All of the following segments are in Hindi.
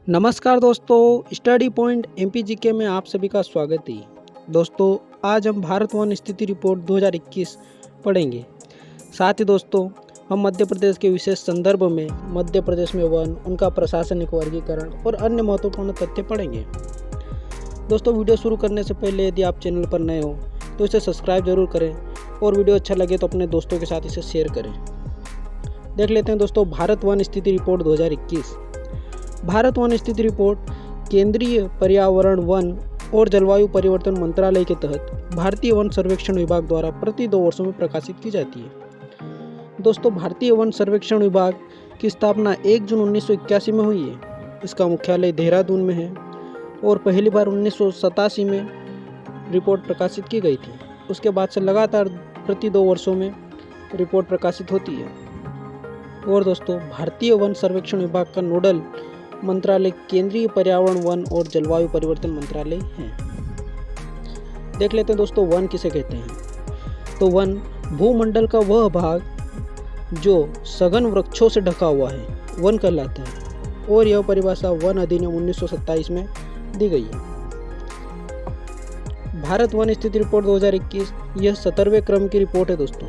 नमस्कार दोस्तों, स्टडी पॉइंट एमपीजीके में आप सभी का स्वागत है। दोस्तों, आज हम भारत वन स्थिति रिपोर्ट 2021 पढ़ेंगे। साथ ही दोस्तों, हम मध्य प्रदेश के विशेष संदर्भ में मध्य प्रदेश में वन, उनका प्रशासनिक वर्गीकरण और अन्य महत्वपूर्ण तथ्य पढ़ेंगे। दोस्तों, वीडियो शुरू करने से पहले यदि आप चैनल पर नए हो तो इसे सब्सक्राइब जरूर करें और वीडियो अच्छा लगे तो अपने दोस्तों के साथ इसे शेयर करें। देख लेते हैं दोस्तों, भारत वन स्थिति रिपोर्ट 2021। भारत वन स्थिति रिपोर्ट केंद्रीय पर्यावरण, वन और जलवायु परिवर्तन मंत्रालय के तहत भारतीय वन सर्वेक्षण विभाग द्वारा प्रति 2 वर्षों में प्रकाशित की जाती है। दोस्तों, भारतीय वन सर्वेक्षण विभाग की स्थापना 1 जून 1981 में हुई है। इसका मुख्यालय देहरादून में है और पहली बार 1987 में रिपोर्ट प्रकाशित की गई थी। उसके बाद से लगातार प्रति 2 वर्षों में रिपोर्ट प्रकाशित होती है। और दोस्तों, भारतीय वन सर्वेक्षण विभाग का नोडल मंत्रालय केंद्रीय पर्यावरण, वन और जलवायु परिवर्तन मंत्रालय है। देख लेते हैं दोस्तों, वन किसे कहते हैं। तो वन भूमंडल का वह भाग जो सघन वृक्षों से ढका हुआ है, वन कहलाता है। और यह परिभाषा वन अधिनियम 1927 में दी गई है। भारत वन स्थिति रिपोर्ट 2021 यह 17वें क्रम की रिपोर्ट है दोस्तों,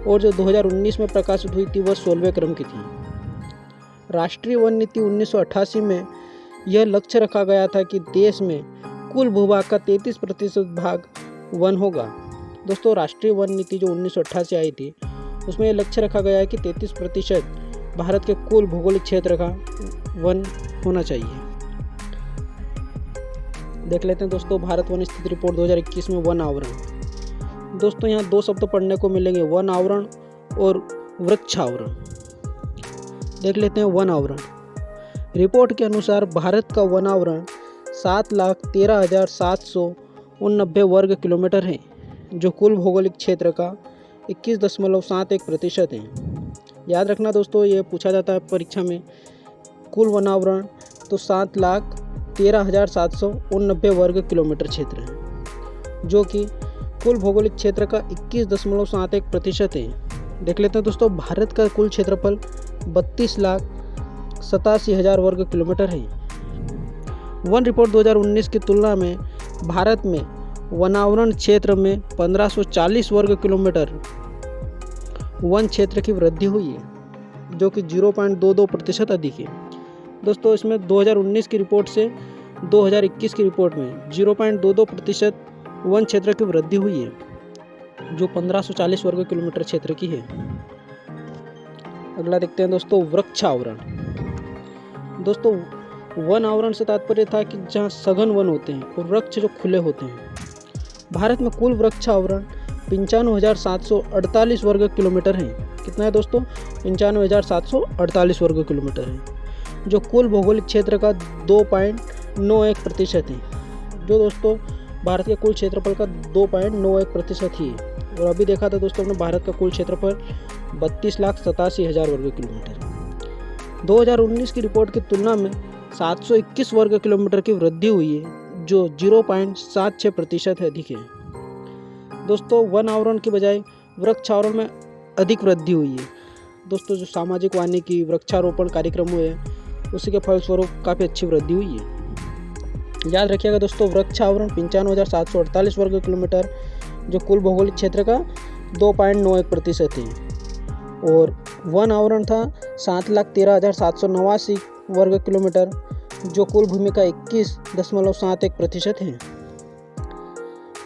और जो 2019 में प्रकाशित हुई थी वह 16वें क्रम की थी। राष्ट्रीय वन नीति 1988 में यह लक्ष्य रखा गया था कि देश में कुल भूभाग का 33% भाग वन होगा। दोस्तों, राष्ट्रीय वन नीति जो 1988 आई थी उसमें यह लक्ष्य रखा गया है कि 33% भारत के कुल भौगोलिक क्षेत्र का वन होना चाहिए। देख लेते हैं दोस्तों, भारत वन स्थिति रिपोर्ट 2021 में वन आवरण। दोस्तों, यहाँ 2 शब्द पढ़ने को मिलेंगे, वन आवरण और वृक्षावरण। देख लेते हैं वन आवरण। रिपोर्ट के अनुसार भारत का वन आवरण 7,13,789 वर्ग किलोमीटर है, जो कुल भौगोलिक क्षेत्र का 21.71% है। याद रखना दोस्तों, ये पूछा जाता है परीक्षा में, कुल वन आवरण तो 7,13,789 वर्ग किलोमीटर क्षेत्र है, जो कि कुल भौगोलिक क्षेत्र का 21.71% है। देख लेते हैं दोस्तों, भारत का कुल क्षेत्रफल 32,87,000 वर्ग किलोमीटर है। वन रिपोर्ट 2019 की तुलना में भारत में वनावरण क्षेत्र में 1540 वर्ग किलोमीटर वन क्षेत्र की वृद्धि हुई है, जो कि 0.22% अधिक है। दोस्तों, इसमें 2019 की रिपोर्ट से 2021 की रिपोर्ट में 0.22% वन क्षेत्र की वृद्धि हुई है, जो 1540 वर्ग किलोमीटर क्षेत्र की है। अगला देखते हैं दोस्तों, वृक्षावरण। दोस्तों, वन आवरण से तात्पर्य था कि जहाँ सघन वन होते हैं और वृक्ष जो खुले होते हैं। भारत में कुल वृक्षावरण 95,748 वर्ग किलोमीटर है। कितना है दोस्तों? 95,748 वर्ग किलोमीटर है, जो कुल भौगोलिक क्षेत्र का 2.91% है, जो दोस्तों भारत के कुल क्षेत्रफल का 2.91% ही है। और अभी देखा था दोस्तों हमने भारत का कुल क्षेत्रफल 32,87,000 वर्ग किलोमीटर। 2019 की रिपोर्ट की तुलना में 721 वर्ग किलोमीटर की वृद्धि हुई है, जो 0.76% अधिक है। दोस्तों, वन आवरण की बजाय वृक्षावरण में अधिक वृद्धि हुई है। दोस्तों, जो सामाजिक वानिकी वृक्षारोपण कार्यक्रम हुए उसी के फलस्वरूप काफ़ी अच्छी वृद्धि हुई है। याद रखिएगा दोस्तों, वृक्षावरण 95,748 वर्ग किलोमीटर, जो कुल भौगोलिक क्षेत्र का 2.91% है, और वन आवरण था 7,13,789 वर्ग किलोमीटर, जो कुल भूमि का 21.71% है।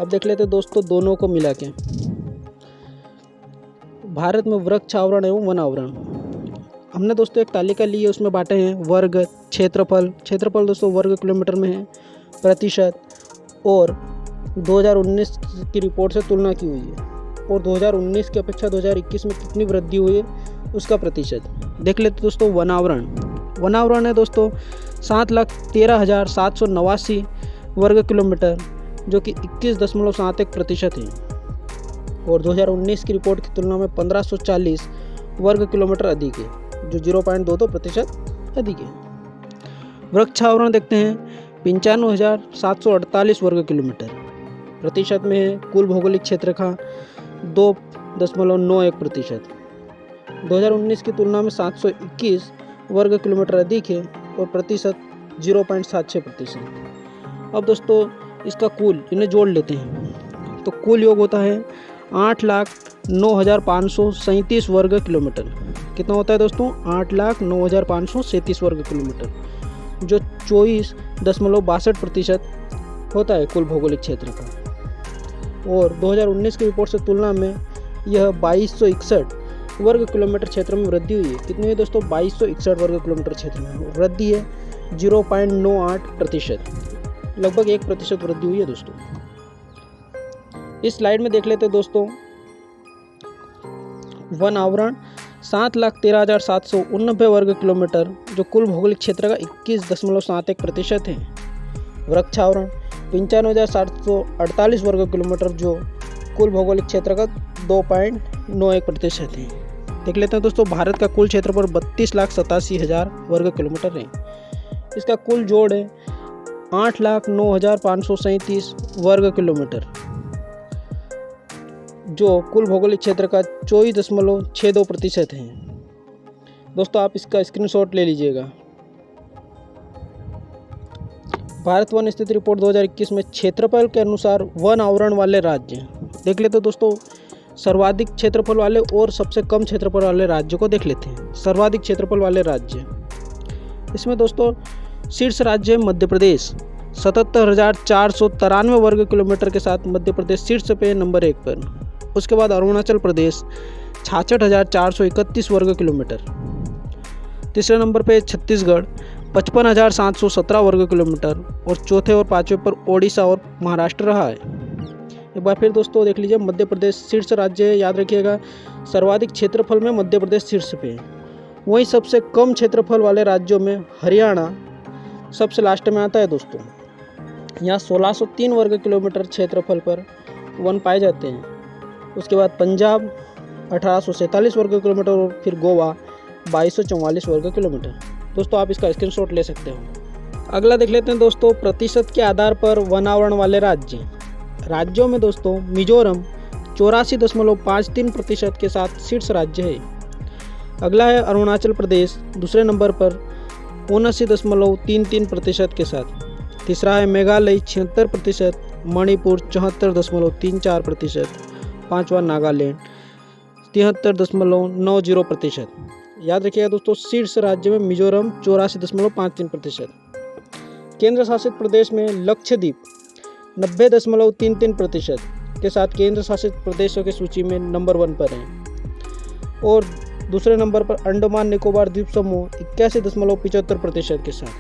अब देख लेते हैं दोस्तों दोनों को मिला के, भारत में वृक्ष आवरण एवं वन आवरण। हमने दोस्तों एक तालिका ली है, उसमें बांटे हैं वर्ग, क्षेत्रफल दोस्तों वर्ग किलोमीटर में है, प्रतिशत, और 2019 की रिपोर्ट से तुलना की हुई है, और 2019 की अपेक्षा 2021 में कितनी वृद्धि हुई है उसका प्रतिशत। देख लेते दोस्तों, वन आवरण है दोस्तों 7,13,789 वर्ग किलोमीटर, जो कि 21.71% है, और 2019 की रिपोर्ट की तुलना में 1540 वर्ग किलोमीटर अधिक है, जो 0.22% अधिक है। वृक्षावरण देखते हैं 95,748 वर्ग किलोमीटर, प्रतिशत में है कुल भौगोलिक क्षेत्र का 2.91%। 2019 की तुलना में 721 वर्ग किलोमीटर अधिक है और प्रतिशत 0.76%। अब दोस्तों इसका कुल इन्हें जोड़ लेते हैं तो कुल योग होता है 8,09,537 वर्ग किलोमीटर। कितना होता है दोस्तों? 8,09,537 वर्ग किलोमीटर, जो 24.62% होता है कुल भौगोलिक क्षेत्र का। और 2019 की रिपोर्ट से तुलना में यह 2261 वर्ग किलोमीटर क्षेत्र में वृद्धि हुई है। कितनी है दोस्तों? 2261 वर्ग किलोमीटर क्षेत्र में वृद्धि है 0.98%, लगभग 1% वृद्धि हुई है दोस्तों। इस स्लाइड में देख लेते हैं दोस्तों, वन आवरण 7,13,789 वर्ग किलोमीटर, जो कुल भौगोलिक क्षेत्र का 21.71% है। वृक्षावरण 95,748 वर्ग किलोमीटर, जो कुल भौगोलिक क्षेत्र का 2.91% है। देख लेते हैं दोस्तों, भारत का कुल क्षेत्रफल 32,87,000 वर्ग किलोमीटर है। इसका कुल जोड़ है 8,09,537 वर्ग किलोमीटर, जो कुल भौगोलिक क्षेत्र का 24.62% है। दोस्तों आप इसका स्क्रीनशॉट ले लीजिएगा। भारत वन स्थिति रिपोर्ट 2021 में क्षेत्रफल के अनुसार वन आवरण वाले राज्य देख लेते हैं दोस्तों। सर्वाधिक क्षेत्रफल वाले और सबसे कम क्षेत्रफल वाले राज्य को देख लेते हैं। सर्वाधिक क्षेत्रफल वाले राज्य, इसमें दोस्तों शीर्ष राज्य है मध्य प्रदेश, 77,493 वर्ग किलोमीटर के साथ मध्य प्रदेश शीर्ष पे नंबर 1 पर। उसके बाद अरुणाचल प्रदेश 66,431 वर्ग किलोमीटर। तीसरे नंबर पे छत्तीसगढ़ 55,717 वर्ग किलोमीटर। और चौथे और पाँचवें पर ओडिशा और महाराष्ट्र रहा है। एक बार फिर दोस्तों देख लीजिए, मध्य प्रदेश शीर्ष राज्य है, याद रखिएगा। सर्वाधिक क्षेत्रफल में मध्य प्रदेश शीर्ष पे है। वहीं सबसे कम क्षेत्रफल वाले राज्यों में हरियाणा सबसे लास्ट में आता है दोस्तों। यहाँ 1603 वर्ग किलोमीटर क्षेत्रफल पर वन पाए जाते हैं। उसके बाद पंजाब 1847 वर्ग किलोमीटर और फिर गोवा 2244 वर्ग किलोमीटर। दोस्तों आप इसका स्क्रीनशॉट ले सकते हो। अगला देख लेते हैं दोस्तों, प्रतिशत के आधार पर वन आवरण वाले राज्य। राज्यों में दोस्तों मिजोरम 84.53% के साथ शीर्ष राज्य है। अगला है अरुणाचल प्रदेश दूसरे नंबर पर 79.33% के साथ। तीसरा है मेघालय 76%, मणिपुर 74.34%, पाँचवा नागालैंड 73.90%। याद रखिएगा दोस्तों, शीर्ष राज्य में मिजोरम 84.53%। केंद्र शासित प्रदेश में लक्षद्वीप 90.33% के साथ केंद्र शासित प्रदेशों की सूची में नंबर 1 पर है। और दूसरे नंबर पर अंडमान निकोबार द्वीप समूह 81.75% के साथ।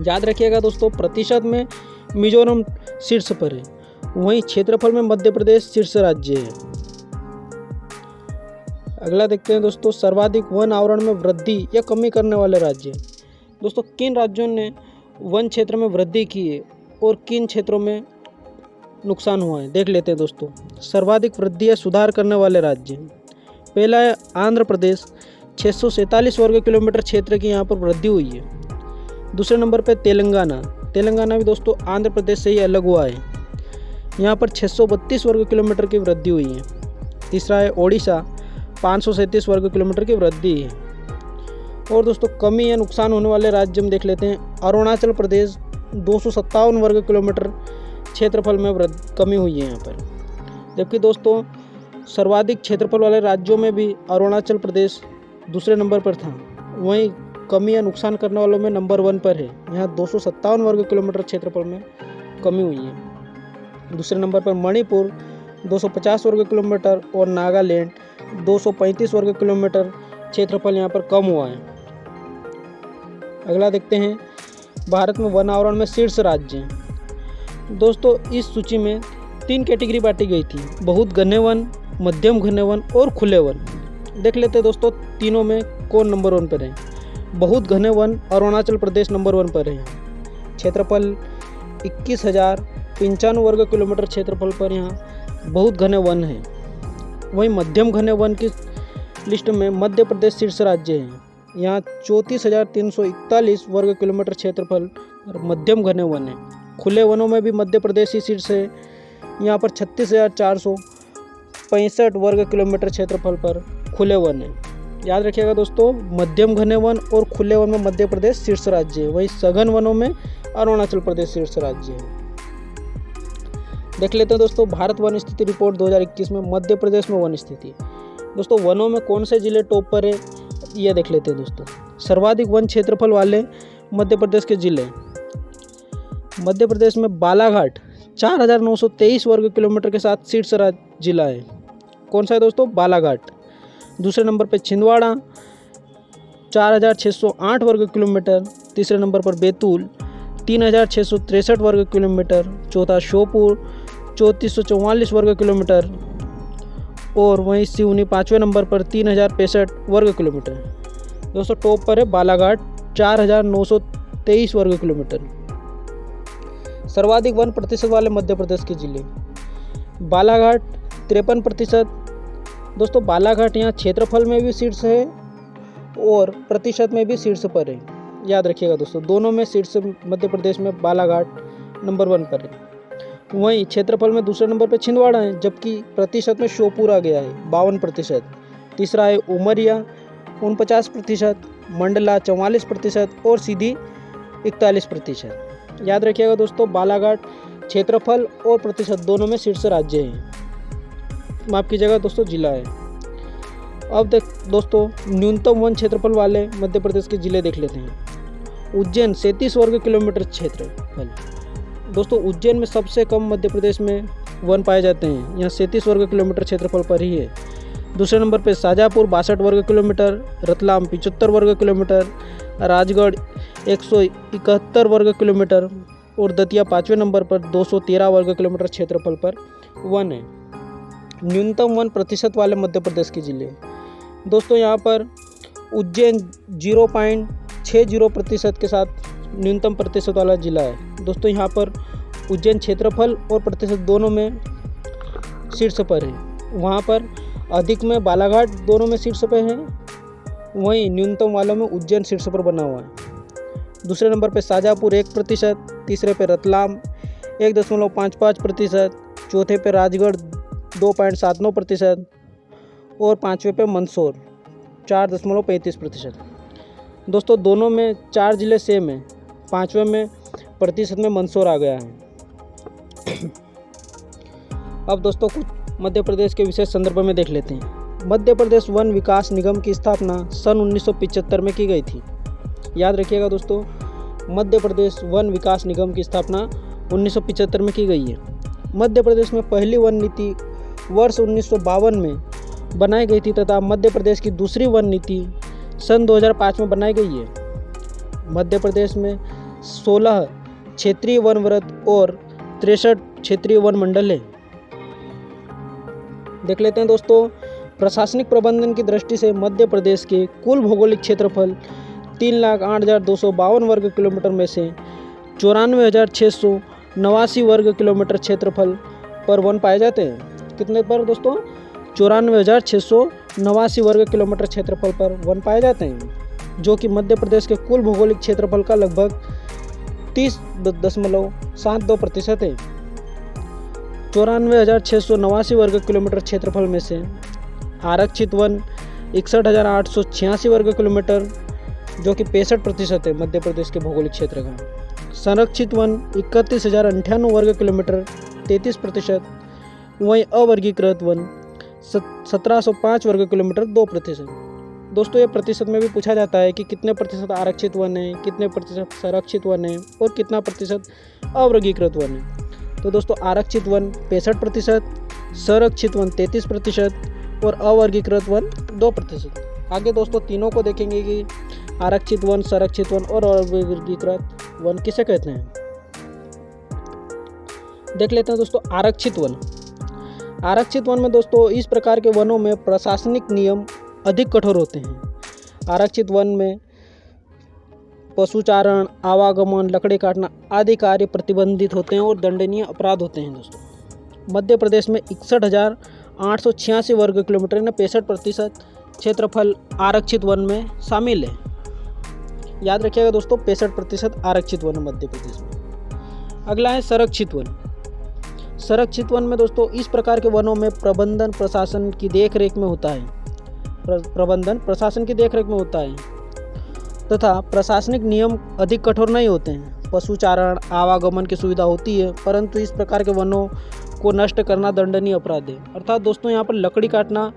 याद रखिएगा दोस्तों, प्रतिशत में मिजोरम शीर्ष पर है, वहीं क्षेत्रफल में मध्य प्रदेश शीर्ष राज्य है। अगला देखते हैं दोस्तों, सर्वाधिक वन आवरण में वृद्धि या कमी करने वाले राज्य। दोस्तों किन राज्यों ने वन क्षेत्र में वृद्धि की है और किन क्षेत्रों में नुकसान हुआ है, देख लेते हैं दोस्तों। सर्वाधिक वृद्धि या सुधार करने वाले राज्य, पहला है आंध्र प्रदेश 647 वर्ग किलोमीटर क्षेत्र की यहाँ पर वृद्धि हुई है। दूसरे नंबर पर तेलंगाना भी दोस्तों आंध्र प्रदेश से ही अलग हुआ है, यहाँ पर 632 वर्ग किलोमीटर की वृद्धि हुई है। तीसरा है ओडिशा 537 वर्ग किलोमीटर की वृद्धि है। और दोस्तों कमी या नुकसान होने वाले राज्य हम देख लेते हैं। अरुणाचल प्रदेश 257 वर्ग किलोमीटर क्षेत्रफल में कमी हुई है यहाँ पर। जबकि दोस्तों सर्वाधिक क्षेत्रफल वाले राज्यों में भी अरुणाचल प्रदेश दूसरे नंबर पर था, वहीं कमी या नुकसान करने वालों में नंबर 1 पर है। यहाँ 257 वर्ग किलोमीटर क्षेत्रफल में कमी हुई है। दूसरे नंबर पर मणिपुर 250 वर्ग किलोमीटर और नागालैंड 235 वर्ग किलोमीटर क्षेत्रफल यहाँ पर कम हुआ है। अगला देखते हैं, भारत में वन आवरण में शीर्ष राज्य। दोस्तों इस सूची में 3 कैटेगरी बांटी गई थी, बहुत घने वन, मध्यम घने वन और खुले वन। देख लेते हैं दोस्तों तीनों में कौन नंबर 1 पर है। बहुत घने वन अरुणाचल प्रदेश नंबर 1 पर है, क्षेत्रफल 21,095 वर्ग किलोमीटर क्षेत्रफल पर यहाँ बहुत घने वन है। वहीं मध्यम घने वन की लिस्ट में मध्य प्रदेश शीर्ष राज्य है, यहाँ 34,341 वर्ग किलोमीटर क्षेत्रफल मध्यम घने वन है। खुले वनों में भी मध्य प्रदेश ही शीर्ष है, यहाँ पर 36,465 वर्ग किलोमीटर क्षेत्रफल पर खुले वन है। याद रखिएगा दोस्तों, मध्यम घने वन और खुले वन में मध्य प्रदेश शीर्ष राज्य है, वहीं सघन वनों में अरुणाचल प्रदेश शीर्ष राज्य है। देख लेते हैं दोस्तों भारत वन स्थिति रिपोर्ट 2021 में मध्य प्रदेश में वन स्थिति। दोस्तों वनों में कौन से जिले टॉप पर है ये देख लेते हैं दोस्तों। सर्वाधिक वन क्षेत्रफल वाले मध्य प्रदेश के जिले, मध्य प्रदेश में बालाघाट 4923 वर्ग किलोमीटर के साथ शीर्ष जिला है। कौन सा है दोस्तों? बालाघाट। दूसरे नंबर पर छिंदवाड़ा 4608 वर्ग किलोमीटर। तीसरे नंबर पर बैतूल 3663 वर्ग किलोमीटर। चौथा श्योपुर 3444 वर्ग किलोमीटर और वहीं सिवनी 5वें नंबर पर 3065 वर्ग किलोमीटर। दोस्तों टॉप पर है बालाघाट 4923 वर्ग किलोमीटर। सर्वाधिक वन प्रतिशत वाले मध्य प्रदेश के जिले, बालाघाट 53%। दोस्तों बालाघाट यहाँ क्षेत्रफल में भी शीर्ष है और प्रतिशत में भी शीर्ष पर है। याद रखिएगा दोस्तों, दोनों में शीर्ष मध्य प्रदेश में बालाघाट नंबर 1 पर है। वहीं क्षेत्रफल में दूसरे नंबर पर छिंदवाड़ा है, जबकि प्रतिशत में श्योपुर आ गया है 52%। तीसरा है उमरिया 49%, मंडला 44% और सीधी 41%। याद रखिएगा दोस्तों, बालाघाट क्षेत्रफल और प्रतिशत दोनों में शीर्ष राज्य है, माफ कीजिएगा दोस्तों जिला है। अब दोस्तों न्यूनतम वन क्षेत्रफल वाले मध्य प्रदेश के जिले देख लेते हैं। उज्जैन 37 वर्ग किलोमीटर क्षेत्रफल। दोस्तों उज्जैन में सबसे कम मध्य प्रदेश में वन पाए जाते हैं, यहाँ 37 वर्ग किलोमीटर क्षेत्रफल पर ही है। दूसरे नंबर पर शाजापुर 62 वर्ग किलोमीटर, रतलाम 75 वर्ग किलोमीटर, राजगढ़ 171 वर्ग किलोमीटर और दतिया 5वें नंबर पर 213 वर्ग किलोमीटर क्षेत्रफल पर वन है। न्यूनतम वन प्रतिशत वाले मध्य प्रदेश के जिले, दोस्तों यहाँ पर उज्जैन 0.60% के साथ न्यूनतम प्रतिशत वाला जिला है। दोस्तों यहाँ पर उज्जैन क्षेत्रफल और प्रतिशत दोनों में शीर्ष पर है। वहाँ पर अधिक में बालाघाट दोनों में शीर्ष पर है, वहीं न्यूनतम वालों में उज्जैन शीर्ष पर बना हुआ है। दूसरे नंबर पर शाजापुर 1%, तीसरे पर रतलाम 1.55%, चौथे पर राजगढ़ 2.79% और 5वें पे मंदसौर 4.35%। दोस्तों दोनों में 4 जिले सेम हैं, 5वें में प्रतिशत में मंदसौर आ गया है। अब दोस्तों कुछ मध्य प्रदेश के विशेष संदर्भ में देख लेते हैं। मध्य प्रदेश वन विकास निगम की स्थापना सन 1975 में की गई थी। याद रखिएगा दोस्तों, मध्य प्रदेश वन विकास निगम की स्थापना 1975 में की गई है। मध्य प्रदेश में पहली वन नीति वर्ष 1952 में बनाई गई थी तथा मध्य प्रदेश की दूसरी वन नीति सन 2005 में बनाई गई है। मध्य प्रदेश में 16 क्षेत्रीय वन वृत्त और 63 क्षेत्रीय वन मंडल है। देख लेते हैं दोस्तों, प्रशासनिक प्रबंधन की दृष्टि से मध्य प्रदेश के कुल भौगोलिक क्षेत्रफल 3,08,252 वर्ग किलोमीटर में से 94,689 वर्ग किलोमीटर क्षेत्रफल पर वन पाए जाते हैं। कितने पर दोस्तों? 94,689 वर्ग किलोमीटर क्षेत्रफल पर वन पाए जाते हैं, जो कि मध्य प्रदेश के कुल भौगोलिक क्षेत्रफल का लगभग 30.72% है। 94,689 वर्ग किलोमीटर क्षेत्रफल में से आरक्षित वन 61,886 वर्ग किलोमीटर, जो कि 65% है मध्य प्रदेश के भौगोलिक क्षेत्र का। संरक्षित वन 31,098 वर्ग किलोमीटर 33%। वहीं अवर्गीकृत वन 1705 वर्ग किलोमीटर 2%। दोस्तों ये प्रतिशत में भी पूछा जाता है कि कितने प्रतिशत आरक्षित वन है, कितने प्रतिशत संरक्षित वन है और कितना प्रतिशत अवर्गीकृत वन है। तो दोस्तों आरक्षित वन 65%, संरक्षित वन 33% और अवर्गीकृत वन 2%। आगे दोस्तों तीनों को देखेंगे कि आरक्षित वन, संरक्षित वन और अवर्गीकृत वन किसे कहते हैं। देख लेते हैं दोस्तों आरक्षित वन। आरक्षित वन में दोस्तों इस प्रकार के वनों में प्रशासनिक नियम अधिक कठोर होते हैं। आरक्षित वन में पशुचारण, आवागमन, लकड़ी काटना आदि कार्य प्रतिबंधित होते हैं और दंडनीय अपराध होते हैं। दोस्तों मध्य प्रदेश में 61,886 वर्ग किलोमीटर में 65% क्षेत्रफल आरक्षित वन में शामिल है। याद रखिएगा दोस्तों 65% आरक्षित वन है मध्य प्रदेश में। अगला है संरक्षित वन। संरक्षित वन में दोस्तों इस प्रकार के वनों में प्रबंधन प्रशासन की देखरेख में होता है। प्रबंधन प्रशासन की देखरेख में होता है तथा प्रशासनिक नियम अधिक कठोर नहीं होते हैं। पशुचारण आवागमन की सुविधा होती है, परंतु इस प्रकार के वनों को नष्ट करना दंडनीय अपराध है। अर्थात दोस्तों यहाँ पर लकड़ी काटना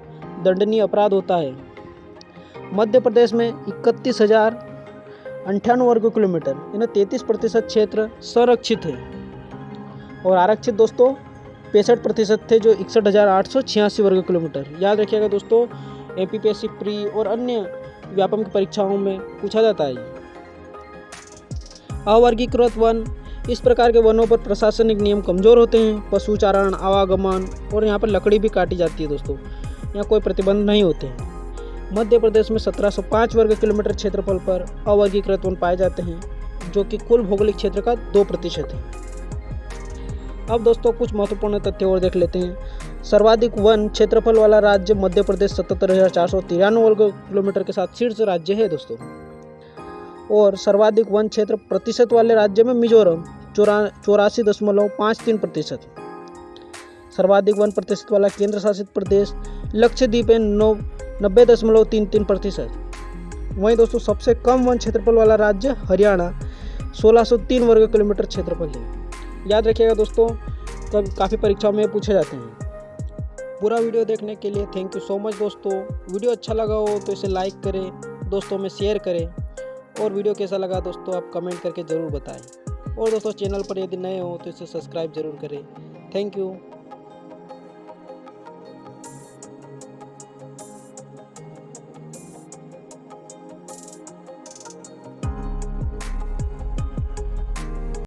दंडनीय अपराध होता है। मध्य प्रदेश में 31,098 वर्ग किलोमीटर यानी 33% क्षेत्र संरक्षित है और आरक्षित दोस्तों 65% थे, जो 61,886 वर्ग किलोमीटर। याद रखिएगा दोस्तों, एमपीपीएससी प्री और अन्य व्यापम की परीक्षाओं में पूछा जाता है। अवर्गीकृत वन, इस प्रकार के वनों पर प्रशासनिक नियम कमजोर होते हैं। पशुचारण आवागमन और यहाँ पर लकड़ी भी काटी जाती है दोस्तों, यहाँ कोई प्रतिबंध नहीं होते हैं। मध्य प्रदेश में 1705 वर्ग किलोमीटर क्षेत्रफल पर अवर्गीकृत वन पाए जाते हैं, जो कि कुल भौगोलिक क्षेत्र का 2% है। अब दोस्तों कुछ महत्वपूर्ण तथ्य और देख लेते हैं। सर्वाधिक वन क्षेत्रफल वाला राज्य मध्य प्रदेश 77,493 वर्ग किलोमीटर के साथ शीर्ष राज्य है दोस्तों। और सर्वाधिक वन क्षेत्र प्रतिशत वाले राज्य में मिजोरम 84.53%। सर्वाधिक वन प्रतिशत वाला केंद्र शासित प्रदेश लक्षद्वीप है 90.33%। वहीं दोस्तों सबसे कम वन क्षेत्रफल वाला राज्य हरियाणा 1603 वर्ग किलोमीटर क्षेत्रफल है। याद रखिएगा दोस्तों, काफ़ी परीक्षाओं में पूछे जाते हैं। पूरा वीडियो देखने के लिए थैंक यू सो मच दोस्तों। वीडियो अच्छा लगा हो तो इसे लाइक करें, दोस्तों में शेयर करें और वीडियो कैसा लगा दोस्तों आप कमेंट करके ज़रूर बताएं। और दोस्तों चैनल पर यदि नए हो तो इसे सब्सक्राइब ज़रूर करें। Thank you.